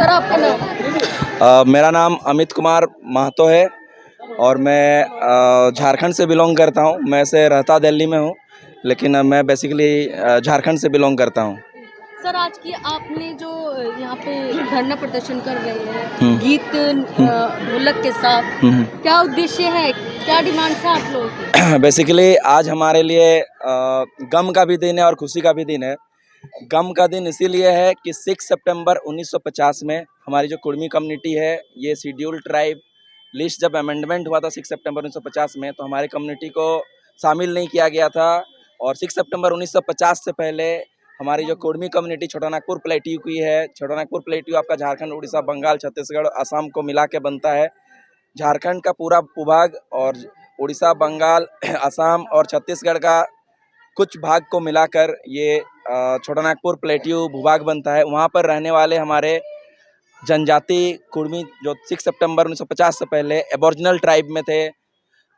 Sir आपका नाम? मेरा नाम अमित कुमार महतो है और मैं झारखंड से बिलोंग करता हूँ। मैं से रहता दिल्ली में हूँ, लेकिन मैं बेसिकली झारखंड से बिलोंग करता हूँ। सर आज की आपने जो यहाँ पे धरना प्रदर्शन कर रहे हैं हम्म। गीत ढोलक के साथ, क्या उद्देश्य है, क्या डिमांड्स है आप लोगों की? बेसिकली आज हमारे लिए गम का भी दिन है और खुशी का भी दिन है। गम का दिन इसीलिए है कि 6 सितंबर 1950 में हमारी जो कुर्मी कम्युनिटी है, ये शेड्यूल ट्राइब लिस्ट जब अमेंडमेंट हुआ था 6 सितंबर 1950 में, तो हमारी कम्युनिटी को शामिल नहीं किया गया था। और 6 सितंबर 1950 से पहले हमारी जो कुर्मी कम्युनिटी छोटा नागपुर प्लेट्यू की है, छोटा नागपुर प्लेट्यू आपका झारखंड, उड़ीसा, बंगाल, छत्तीसगढ़, असम को मिला के बनता है। झारखंड का पूरा भूभाग और उड़ीसा, बंगाल, असम और छत्तीसगढ़ का कुछ भाग को मिलाकर ये छोटा नागपुर प्लेट्यू भूभाग बनता है। वहाँ पर रहने वाले हमारे जनजाति कुर्मी जो 6 सितंबर 1950 से पहले एबोरिजिनल ट्राइब में थे,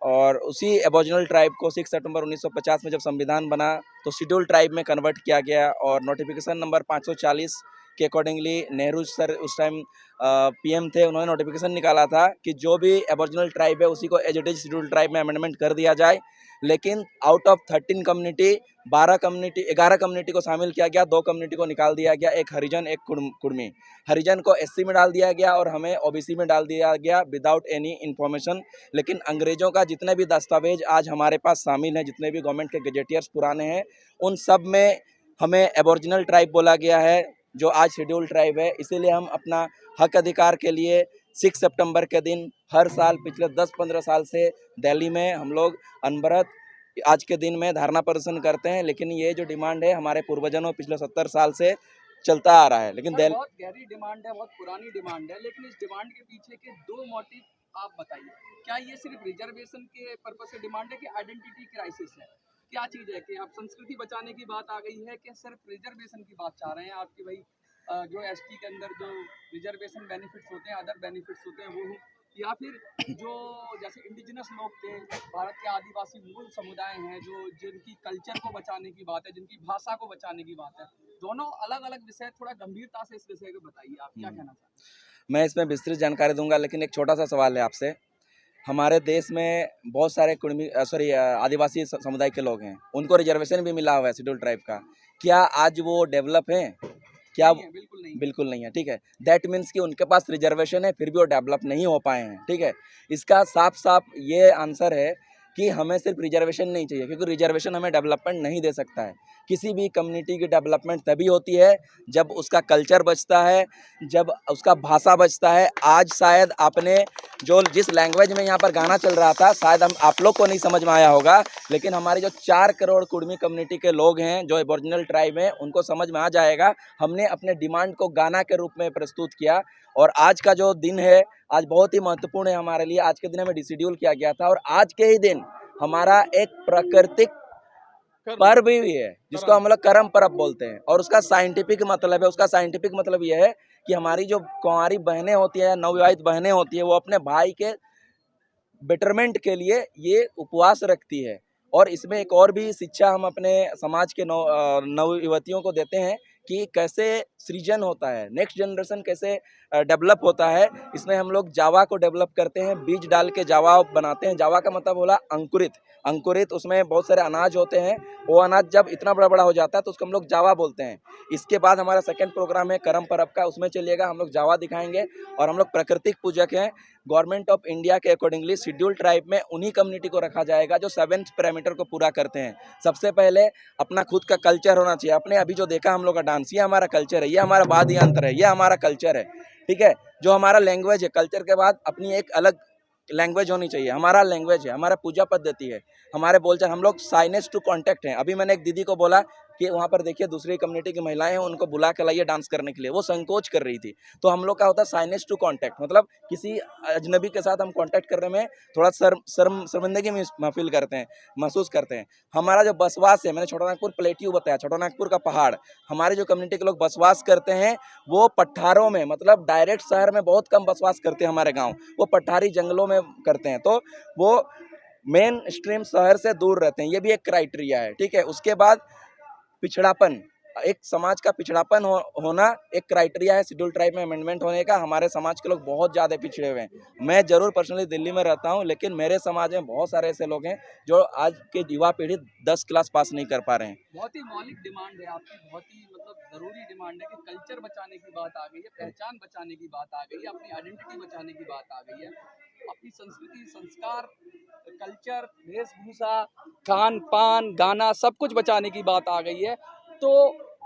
और उसी एबोरिजिनल ट्राइब को 6 सितंबर 1950 में जब संविधान बना तो शेड्यूल ट्राइब में कन्वर्ट किया गया। और नोटिफिकेशन नंबर 540 के अकॉर्डिंगली नेहरू सर उस टाइम पीएम थे, उन्होंने नोटिफिकेशन निकाला था कि जो भी एबोरिजिनल ट्राइब है उसी को as it is schedule tribe में अमेंडमेंट कर दिया जाए। लेकिन आउट ऑफ 13 कम्युनिटी 11 कम्युनिटी को शामिल किया गया, 2 कम्युनिटी को निकाल दिया गया, एक हरिजन एक कुर्मी। हरिजन को एससी में डाल दिया गया और हमें ओबीसी में डाल दिया गया विदाउट एनी इन्फॉर्मेशन। लेकिन अंग्रेजों का जितने भी दस्तावेज आज हमारे पास शामिल हैं, जितने भी गवर्नमेंट के गजेटियर्स पुराने हैं, उन सब में हमें एबोरिजिनल ट्राइब बोला गया है, जो आज शेड्यूल ट्राइब है। इसीलिए हम अपना हक अधिकार के लिए 6 सितंबर के दिन हर साल पिछले 10-15 साल से दिल्ली में हम लोग अनवरत आज के दिन में धरना प्रदर्शन करते हैं। लेकिन ये जो डिमांड है हमारे पूर्वजों पिछले 70 साल से चलता आ रहा है। लेकिन बहुत गहरी डिमांड है, बहुत पुरानी डिमांड है, लेकिन इस डिमांड के पीछे के 2 मोटिव आप बताइए। क्या ये सिर्फ रिजर्वेशन के पर्पस से डिमांड है कि आइडेंटिटी क्राइसिस है? क्या चीज़ है कि आप संस्कृति बचाने की बात आ गई है कि सिर्फ रिजर्वेशन की बात चाह रहे हैं आपकी भाई जो एसटी के अंदर जो रिजर्वेशन बेनिफिट्स होते हैं, अदर बेनिफिट्स होते हैं वो हो, या फिर जो जैसे इंडिजिनस लोग थे, भारत के आदिवासी मूल समुदाय हैं, जो जिनकी कल्चर को बचाने की बात है, जिनकी भाषा को बचाने की बात है, दोनों अलग अलग विषय। थोड़ा गंभीरता से इस विषय को बताइए, आप क्या कहना चाहते हैं? मैं इसमें विस्तृत जानकारी दूंगा, लेकिन एक छोटा सा सवाल है आपसे। हमारे देश में बहुत सारे आदिवासी समुदाय के लोग हैं, उनको रिजर्वेशन भी मिला हुआ है शेड्यूल ट्राइब का। क्या आज वो डेवलप हैं? क्या? बिल्कुल नहीं है। ठीक है, दैट मीन्स कि उनके पास रिजर्वेशन है फिर भी वो डेवलप नहीं हो पाए हैं। ठीक है, इसका साफ साफ ये आंसर है कि हमें सिर्फ रिजर्वेशन नहीं चाहिए, क्योंकि रिजर्वेशन हमें डेवलपमेंट नहीं दे सकता है। किसी भी कम्युनिटी की डेवलपमेंट तभी होती है जब उसका कल्चर बचता है, जब उसका भाषा बचता है। आज शायद आपने जो जिस लैंग्वेज में यहाँ पर गाना चल रहा था, शायद आप लोग को नहीं समझ में आया होगा, लेकिन हमारी जो 4 करोड़ कुर्मी कम्युनिटी के लोग हैं, जो एबोरिजिनल ट्राइब हैं, उनको समझ में आ जाएगा। हमने अपने डिमांड को गाना के रूप में प्रस्तुत किया। और आज का जो दिन है, आज बहुत ही महत्वपूर्ण है हमारे लिए। आज के दिन हमें डिशेड्यूल किया गया था और आज के ही दिन हमारा एक प्राकृतिक पर्व भी है, जिसको हम लोग करम पर्व बोलते हैं। और उसका साइंटिफिक मतलब है, उसका साइंटिफिक मतलब यह है कि हमारी जो कुंवारी बहनें होती हैं, नवविवाहित बहनें होती हैं, वो अपने भाई के बेटरमेंट के लिए ये उपवास रखती है। और इसमें एक और भी शिक्षा हम अपने समाज के नवयुवतियों को देते हैं कि कैसे सृजन होता है, नेक्स्ट जनरेशन कैसे डेवलप होता है। इसमें हम लोग जावा को डेवलप करते हैं, बीज डाल के जावा बनाते हैं। जावा का मतलब बोला अंकुरित। अंकुरित उसमें बहुत सारे अनाज होते हैं, वो अनाज जब इतना बड़ा बड़ा हो जाता है तो उसको हम लोग जावा बोलते हैं। इसके बाद हमारा सेकंड प्रोग्राम है करम पर्व का, उसमें चलिएगा, हम लोग जावा दिखाएंगे। और हम लोग प्राकृतिक पूजक हैं। गवर्नमेंट ऑफ इंडिया के अकॉर्डिंगली शेड्यूल ट्राइब में उन्हीं कम्युनिटी को रखा जाएगा जो 7th पैरामीटर को पूरा करते हैं। सबसे पहले अपना खुद का कल्चर होना चाहिए। अपने अभी जो देखा हम लोग का डांस, ये हमारा कल्चर है, ये हमारा वाद्य यंत्र है, ये हमारा कल्चर है। ठीक है, जो हमारा लैंग्वेज है, कल्चर के बाद अपनी एक अलग लैंग्वेज होनी चाहिए। हमारा लैंग्वेज है, हमारा पूजा पद्धति है, हमारे बोलचाल। हम लोग साइनेज टू कॉन्टैक्ट हैं। अभी मैंने एक दीदी को बोला कि वहाँ पर देखिए दूसरी कम्युनिटी की महिलाएं हैं, उनको बुला के लाइए डांस करने के लिए, वो संकोच कर रही थी। तो हम लोग का होता है साइनेज टू कॉन्टैक्ट, मतलब किसी अजनबी के साथ हम कॉन्टैक्ट करने में थोड़ा शर्मिंदगी में महफिल करते हैं, महसूस करते हैं। हमारा जो बसवास है, मैंने छोटा नागपुर प्लेट्यू बताया, छोटा नागपुर का पहाड़, हमारे जो कम्युनिटी के लोग बसवास करते हैं वो पठारों में, मतलब डायरेक्ट शहर में बहुत कम बसवास करते हैं हमारे गाँव, वो पठारी जंगलों में करते हैं। तो वो मेन स्ट्रीम शहर से दूर रहते हैं, ये भी एक क्राइटेरिया है। ठीक है, उसके बाद पिछड़ापन, एक समाज का पिछड़ापन होना एक क्राइटेरिया है शेड्यूल ट्राइब में अमेंडमेंट होने का। हमारे समाज के लोग बहुत ज़्यादा पिछड़े हुए हैं। मैं जरूर पर्सनली दिल्ली में रहता हूं, लेकिन मेरे समाज में बहुत सारे ऐसे लोग हैं जो आज के युवा पीढ़ी 10 क्लास पास नहीं कर पा रहे हैं। बहुत ही मौलिक डिमांड है आपकी, बहुत ही मतलब ज़रूरी डिमांड है कि कल्चर बचाने की बात आ गई है, पहचान बचाने की बात आ गई है, अपनी आइडेंटिटी बचाने की बात आ गई है, अपनी संस्कृति, संस्कार, कल्चर, वेशभूषा, खान पान, गाना सब कुछ बचाने की बात आ गई है। तो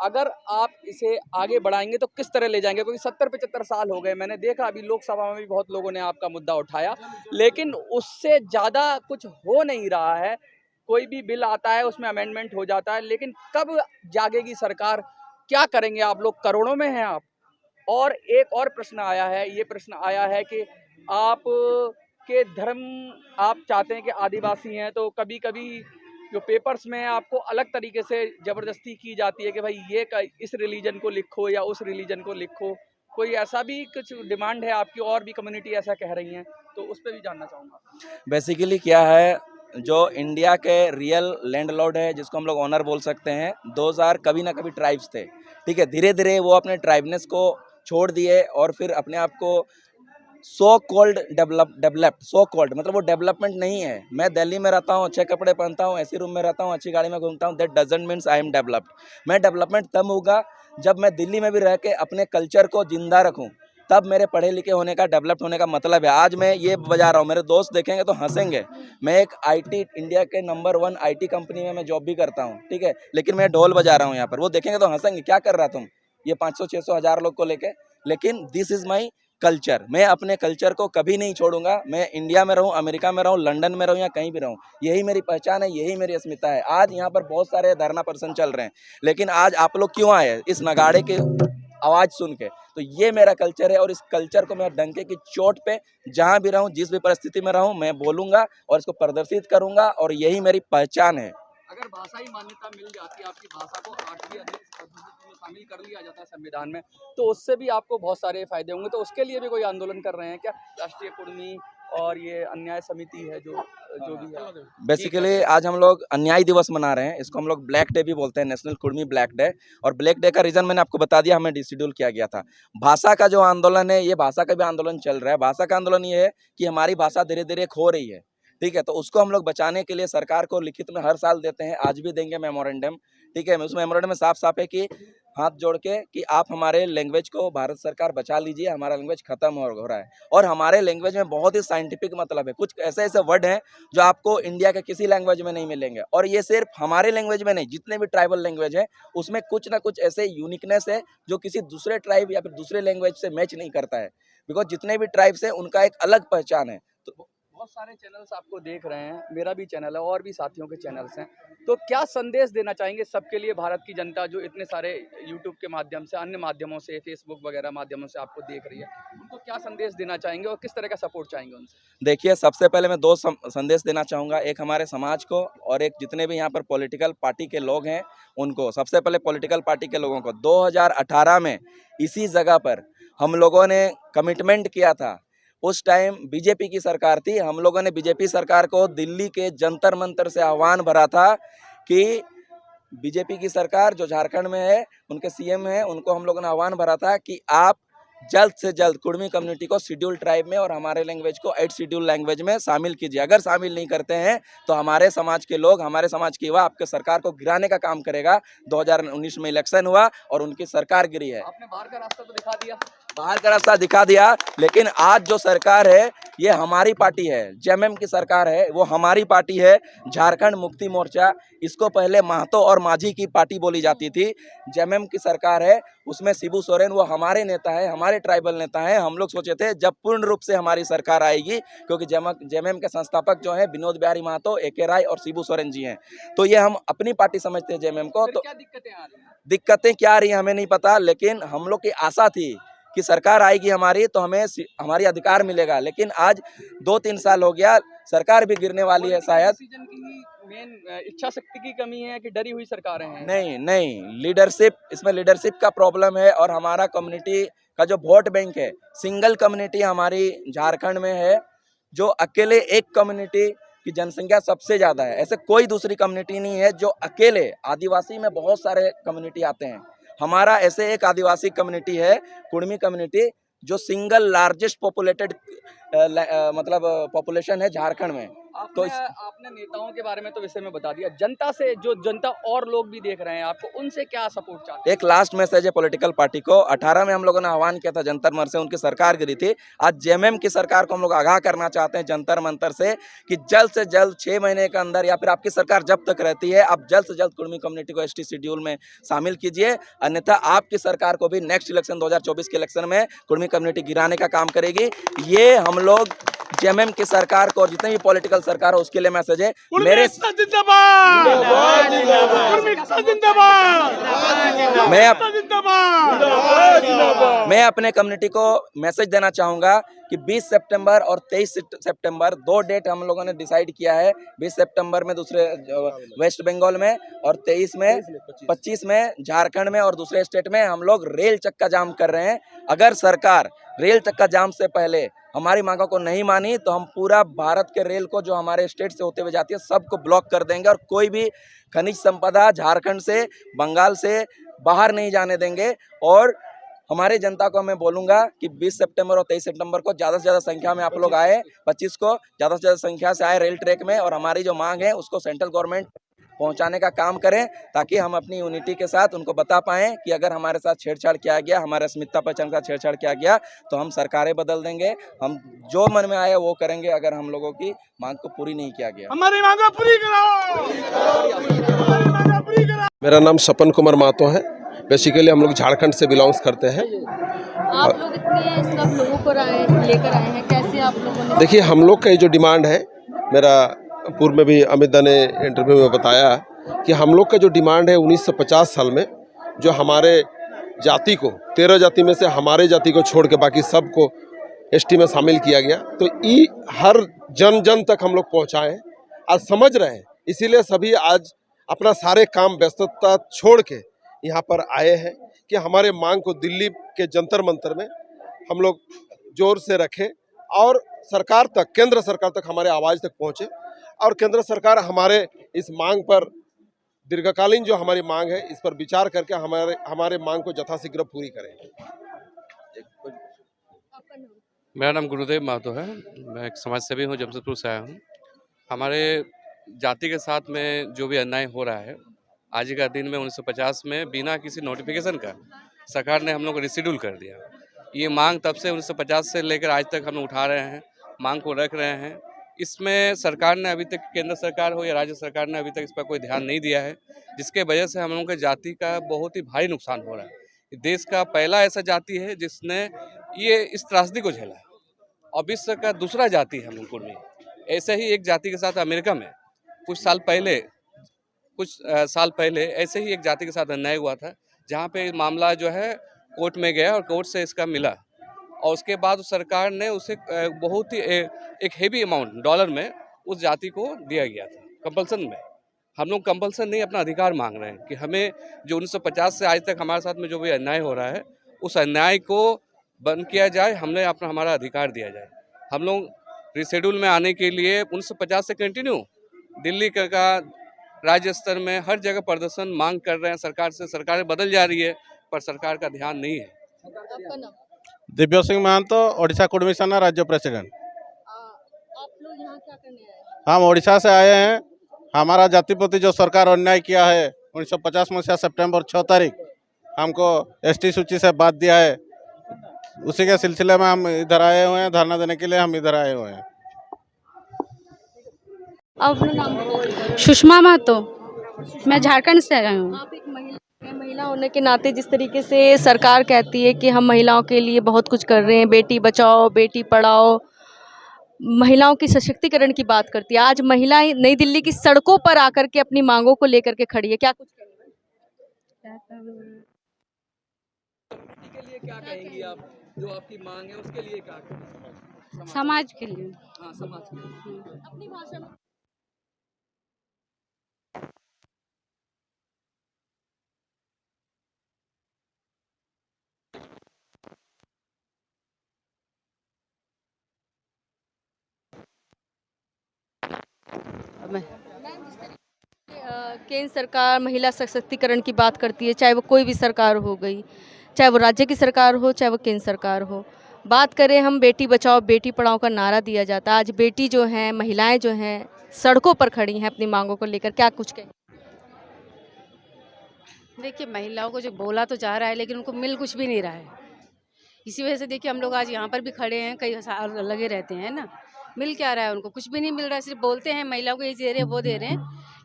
अगर आप इसे आगे बढ़ाएंगे तो किस तरह ले जाएंगे? क्योंकि 70-75 साल हो गए, मैंने देखा अभी लोकसभा में भी बहुत लोगों ने आपका मुद्दा उठाया, लेकिन उससे ज़्यादा कुछ हो नहीं रहा है। कोई भी बिल आता है उसमें अमेंडमेंट हो जाता है, लेकिन कब जागेगी सरकार? क्या करेंगे आप लोग? करोड़ों में हैं आप। और एक और प्रश्न आया है, ये प्रश्न आया है कि आप के धर्म, आप चाहते हैं कि आदिवासी हैं, तो कभी कभी जो पेपर्स में आपको अलग तरीके से ज़बरदस्ती की जाती है कि भाई ये इस रिलीजन को लिखो या उस रिलीजन को लिखो। कोई ऐसा भी कुछ डिमांड है आपकी? और भी कम्युनिटी ऐसा कह रही हैं, तो उस पर भी जानना चाहूँगा। बेसिकली क्या है, जो इंडिया के रियल लैंडलॉर्ड है, जिसको हम लोग ऑनर बोल सकते हैं, 2000 कभी ना कभी ट्राइब्स थे। ठीक है, धीरे धीरे वो अपने ट्राइबनेस को छोड़ दिए और फिर अपने आप को so called developed, so called मतलब वो डेवलपमेंट नहीं है। मैं दिल्ली में रहता हूँ, अच्छे कपड़े पहनता हूँ, ऐसी रूम में रहता हूँ, अच्छी गाड़ी में घूमता हूँ, that doesn't means I am developed. मैं डेवलपमेंट तब होगा जब मैं दिल्ली में भी रह के अपने कल्चर को जिंदा रखूँ, तब मेरे पढ़े लिखे होने का, डेवलप्ड होने का मतलब है। आज मैं ये बजा रहा हूँ, मेरे दोस्त देखेंगे तो हंसेंगे। मैं एक आईटी, इंडिया के नंबर 1 आईटी कंपनी में मैं जॉब भी करता हूँ, ठीक है, लेकिन मैं ढोल बजा रहा हूँ यहाँ पर। वो देखेंगे तो हंसेंगे, क्या कर रहा तुम ये 500-600 हज़ार लोग को लेके। लेकिन दिस इज माई कल्चर। मैं अपने कल्चर को कभी नहीं छोड़ूंगा। मैं इंडिया में रहूं, अमेरिका में रहूं, लंदन में रहूं या कहीं भी रहूं, यही मेरी पहचान है, यही मेरी अस्मिता है। आज यहाँ पर बहुत सारे धरना प्रदर्शन चल रहे हैं, लेकिन आज आप लोग क्यों आए? इस नगाड़े के आवाज सुन के। तो ये मेरा कल्चर है और इस कल्चर को मैं डंके की चोट पे जहां भी रहूं, जिस भी परिस्थिति में रहूं, मैं बोलूंगा और इसको प्रदर्शित करूंगा, और यही मेरी पहचान है। अगर भाषाई मान्यता मिल जाती है, आपकी भाषा को 8वीं अनुसूची में शामिल कर लिया जाता है संविधान में, तो उससे भी आपको बहुत सारे फायदे होंगे। तो उसके लिए भी कोई आंदोलन कर रहे हैं क्या? राष्ट्रीय कुर्मी और ये अन्याय समिति है जो भी है। बेसिकली आज हम लोग अन्याय दिवस मना रहे हैं, इसको हम लोग ब्लैक डे भी बोलते हैं, नेशनल कुर्मी ब्लैक डे। और ब्लैक डे का रीजन मैंने आपको बता दिया, हमें डिशेड्यूल किया गया था। भाषा का जो आंदोलन है, ये भाषा का भी आंदोलन चल रहा है। भाषा का आंदोलन ये है कि हमारी भाषा धीरे धीरे खो रही है, ठीक है, तो उसको हम लोग बचाने के लिए सरकार को लिखित में हर साल देते हैं, आज भी देंगे मेमोरेंडम, ठीक है। उस मेमोरेंडम में साफ साफ है कि हाथ जोड़ के कि आप हमारे लैंग्वेज को, भारत सरकार बचा लीजिए, हमारा लैंग्वेज खत्म हो रहा है। और हमारे लैंग्वेज में बहुत ही साइंटिफिक मतलब है, कुछ ऐसे ऐसे वर्ड हैं जो आपको इंडिया के किसी लैंग्वेज में नहीं मिलेंगे। और ये सिर्फ हमारे लैंग्वेज में नहीं, जितने भी ट्राइबल लैंग्वेज है उसमें कुछ ना कुछ ऐसे यूनिकनेस है जो किसी दूसरे ट्राइब या फिर दूसरे लैंग्वेज से मैच नहीं करता है। बिकॉज जितने भी ट्राइब्स हैं उनका एक अलग पहचान है। तो बहुत सारे चैनल्स आपको देख रहे हैं, मेरा भी चैनल है और भी साथियों के चैनल्स हैं, तो क्या संदेश देना चाहेंगे सबके लिए? भारत की जनता जो इतने सारे यूट्यूब के माध्यम से, अन्य माध्यमों से, फेसबुक वगैरह माध्यमों से आपको देख रही है, उनको क्या संदेश देना चाहेंगे और किस तरह का सपोर्ट चाहेंगे उनसे? देखिए, सबसे पहले मैं दो संदेश देना चाहूँगा, एक हमारे समाज को और एक जितने भी यहाँ पर पॉलिटिकल पार्टी के लोग हैं उनको। सबसे पहले पॉलिटिकल पार्टी के लोगों को, 2018 में इसी जगह पर हम लोगों ने कमिटमेंट किया था। उस टाइम बीजेपी की सरकार थी, हम लोगों ने बीजेपी सरकार को दिल्ली के जंतर मंतर से आह्वान भरा था कि बीजेपी की सरकार जो झारखंड में है, उनके सीएम हैं, उनको हम लोगों ने आह्वान भरा था कि आप जल्द से जल्द कुर्मी कम्युनिटी को शेड्यूल ट्राइब में और हमारे लैंग्वेज को 8 शेड्यूल लैंग्वेज में शामिल कीजिए। अगर शामिल नहीं करते हैं तो हमारे समाज के लोग, हमारे समाज के युवा आपके सरकार को गिराने का काम करेगा। 2019 में इलेक्शन हुआ और उनकी सरकार गिरी है। आपने बाहर का रास्ता तो दिखा दिया, बाहर का रास्ता दिखा दिया, लेकिन आज जो सरकार है ये हमारी पार्टी है, जेएमएम की सरकार है, वो हमारी पार्टी है, झारखंड मुक्ति मोर्चा। इसको पहले महतो और माझी की पार्टी बोली जाती थी। जेएमएम की सरकार है, उसमें शिबू सोरेन वो हमारे नेता है, हमारे ट्राइबल नेता हैं। हम लोग सोचे थे जब पूर्ण रूप से हमारी सरकार आएगी, क्योंकि जेएमएम के संस्थापक जो हैं विनोद बिहारी महतो, एके राय और शिबू सोरेन जी हैं, तो ये हम अपनी पार्टी समझते हैं जेएमएम को। तो क्या दिक्कतें आ रही हैं? दिक्कतें क्या आ रही हैं हमें नहीं पता, लेकिन हम लोग की आशा थी कि सरकार आएगी हमारी तो हमें हमारी अधिकार मिलेगा। लेकिन आज 2-3 साल हो गया, सरकार भी गिरने वाली है शायद। डिसीजन की मेन इच्छा शक्ति की कमी है कि डरी हुई सरकारें हैं? नहीं, लीडरशिप, इसमें लीडरशिप का प्रॉब्लम है। और हमारा कम्युनिटी का जो वोट बैंक है, सिंगल कम्युनिटी हमारी झारखंड में है, जो अकेले एक कम्युनिटी कि जनसंख्या सबसे ज़्यादा है। ऐसे कोई दूसरी कम्युनिटी नहीं है जो अकेले, आदिवासी में बहुत सारे कम्युनिटी आते हैं, हमारा ऐसे एक आदिवासी कम्युनिटी है, कुड़मी कम्युनिटी, जो सिंगल लार्जेस्ट पॉपुलेटेड मतलब पॉपुलेशन है झारखंड में। तो आपने नेताओं के बारे में तो विषय में बता दिया, जनता से जो जनता और लोग भी देख रहे हैं आपको, उनसे क्या सपोर्ट चाहते हैं? एक लास्ट मैसेज है पॉलिटिकल पार्टी को। 18 में हम लोगों ने आह्वान किया था, जंतर मंतर से उनकी सरकार गिरी थी। आज जेएमएम की सरकार को हम लोग आगाह करना चाहते हैं जंतर मंतर से कि जल्द से जल्द 6 महीने के अंदर, या फिर आपकी सरकार जब तक रहती है, आप जल्द से जल्द कुड़मी कम्युनिटी को एसटी शेड्यूल में शामिल कीजिए, अन्यथा आपकी सरकार को भी नेक्स्ट इलेक्शन 2024 के इलेक्शन में कुड़मी कम्युनिटी गिराने का काम करेगी। ये हम लोग जेएमएम की सरकार को और जितने भी पॉलिटिकल सरकार हो उसके लिए मैसेज है। मेरे मैं अपने कम्युनिटी को मैसेज देना चाहूँगा कि 20 सितंबर और 23 सितंबर 2 डेट हम लोगों ने डिसाइड किया है। 20 सितंबर में दूसरे वेस्ट बंगाल में, और 25 में झारखंड में, और दूसरे स्टेट में हम लोग रेल चक्का जाम कर रहे हैं। अगर सरकार रेल चक्का जाम से पहले हमारी मांगों को नहीं मानी तो हम पूरा भारत के रेल को, जो हमारे स्टेट से होते हुए जाती है, सबको ब्लॉक कर देंगे, और कोई भी खनिज संपदा झारखंड से, बंगाल से बाहर नहीं जाने देंगे। और हमारी जनता को मैं बोलूँगा कि 20 सितंबर और 23 सितंबर को ज़्यादा से ज़्यादा संख्या में आप लोग आए, 25 को ज़्यादा से ज़्यादा संख्या से आए रेल ट्रैक में, और हमारी जो मांग है उसको सेंट्रल गवर्नमेंट पहुंचाने का काम करें, ताकि हम अपनी यूनिटी के साथ उनको बता पाएँ कि अगर हमारे साथ छेड़छाड़ किया गया, हमारे अस्मिता पहचान का छेड़छाड़ किया गया, तो हम सरकारें बदल देंगे। हम जो मन में आए वो करेंगे अगर हम लोगों की मांग को पूरी नहीं किया गया। हमारी मांगें पूरी कराओ, हमारी मांगें पूरी कराओ। मेरा नाम सपन कुमार महतो है। बेसिकली हम लोग झारखंड से बिलोंग्स करते हैं। आप लोग इतने सब लोगों को लेकर आए हैं, कैसे आप लोगों ने? देखिए, हम लोग का जो डिमांड है, मेरा पूर्व में भी अमित दा ने इंटरव्यू में बताया कि हम लोग का जो डिमांड है 1950 साल में, जो हमारे जाति को 13 जाति में से हमारे जाति को छोड़ के बाकी सबको एसटी में शामिल किया गया, तो ये हर जन जन तक हम लोग पहुँचाएँ, आज समझ रहे हैं। इसीलिए सभी आज अपना सारे काम व्यस्तता छोड़ के यहाँ पर आए हैं कि हमारे मांग को दिल्ली के जंतर मंतर में हम लोग जोर से रखें और सरकार तक, केंद्र सरकार तक हमारे आवाज़ तक पहुँचे, और केंद्र सरकार हमारे इस मांग पर, दीर्घकालीन जो हमारी मांग है, इस पर विचार करके हमारे मांग को यथाशीघ्र पूरी करें। मेरा नाम गुरुदेव महतो है। मैं एक समाज सेवी हूँ, जमशेदपुर से आया हूँ। हमारे जाति के साथ में जो भी अन्याय हो रहा है, आज ही का दिन में 1950 में बिना किसी नोटिफिकेशन का सरकार ने हम लोग को रिशेड्यूल कर दिया। ये मांग तब से 1950 से लेकर आज तक हम लोग उठा रहे हैं, मांग को रख रहे हैं। इसमें सरकार ने अभी तक, केंद्र सरकार हो या राज्य सरकार ने अभी तक इस पर कोई ध्यान नहीं दिया है, जिसके वजह से हम लोगों के जाति का बहुत ही भारी नुकसान हो रहा है। देश का पहला ऐसा जाति है जिसने ये इस त्रासदी को झेला है, और विश्व का दूसरा जाति है हम लोग कुर्मी। ऐसे ही एक जाति के साथ अमेरिका में कुछ साल पहले ऐसे ही एक जाति के साथ अन्याय हुआ था, जहाँ पे मामला जो है कोर्ट में गया और कोर्ट से इसका मिला, और उसके बाद उस सरकार ने उसे बहुत ही एक हेवी अमाउंट डॉलर में उस जाति को दिया गया था कंपल्सन में। हम लोग कंपल्सन नहीं, अपना अधिकार मांग रहे हैं कि हमें जो 1950 से आज तक हमारे साथ में जो भी अन्याय हो रहा है, उस अन्याय को बंद किया जाए, हमने अपना हमारा अधिकार दिया जाए। हम लोग रिशेड्यूल में आने के लिए 1950 से कंटिन्यू दिल्ली का राज्य स्तर में हर जगह प्रदर्शन मांग कर रहे हैं सरकार से। सरकारें बदल जा रही है, पर सरकार का ध्यान नहीं है। आपका नाम? दिव्य सिंह महंतो, ओडिशा कुड़मी सेना राज्य प्रेसिडेंट। आप लोग यहाँ क्या करने आए हैं? हम ओडिशा से आए हैं। हमारा जाति प्रति जो सरकार अन्याय किया है 1950 मसीहा सितंबर 6 तारीख हमको एसटी सूची से बात दिया है, उसी के सिलसिले में हम इधर आए हुए हैं, धरना देने के लिए हम इधर आए हुए हैं। आप अपना नाम बताइए। सुषमा महतो, मैं झारखंड से आई हूँ। आप एक महिला होने के नाते जिस तरीके से सरकार कहती है कि हम महिलाओं के लिए बहुत कुछ कर रहे हैं, बेटी बचाओ बेटी पढ़ाओ, महिलाओं की सशक्तिकरण की बात करती है, आज महिलाएं नई दिल्ली की सड़कों पर आकर के अपनी मांगों को लेकर के खड़ी है, क्या कुछ के लिए क्या कहेंगी आप? जो आपकी मांग है उसके लिए क्या कहेंगी? समाज के लिए। हाँ, समाज के लिए। अपनी भाषा में? मैं केंद्र सरकार महिला सशक्तिकरण की बात करती है, चाहे वो कोई भी सरकार हो गई, चाहे वो राज्य की सरकार हो, चाहे वो केंद्र सरकार हो। बात करें हम बेटी बचाओ बेटी पढ़ाओ का नारा दिया जाता है, आज बेटी जो हैं, महिलाएं जो हैं सड़कों पर खड़ी हैं अपनी मांगों को लेकर, क्या कुछ कहें? देखिए, महिलाओं को जो बोला तो जा रहा है लेकिन उनको मिल कुछ भी नहीं रहा है। इसी वजह से देखिए हम लोग आज यहाँ पर भी खड़े हैं, कई साल लगे रहते हैं ना। मिल क्या रहा है उनको? कुछ भी नहीं मिल रहा है। सिर्फ बोलते हैं महिलाओं को ये दे रहे हैं वो दे रहे हैं,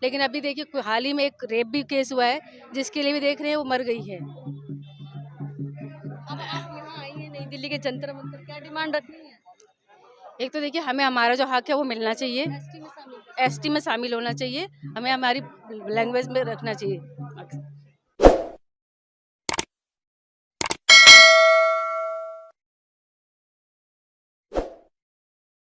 लेकिन अभी देखिए हाल ही में एक रेप भी केस हुआ है जिसके लिए भी देख रहे हैं वो मर गई है। अब आप यहाँ आई हैं नई दिल्ली के जंतर मंतर, क्या डिमांड रखनी है? एक तो देखिए हमें हमारा जो हक है वो मिलना चाहिए, एसटी में शामिल एसटी में शामिल होना चाहिए, हमें हमारी लैंग्वेज में रखना चाहिए।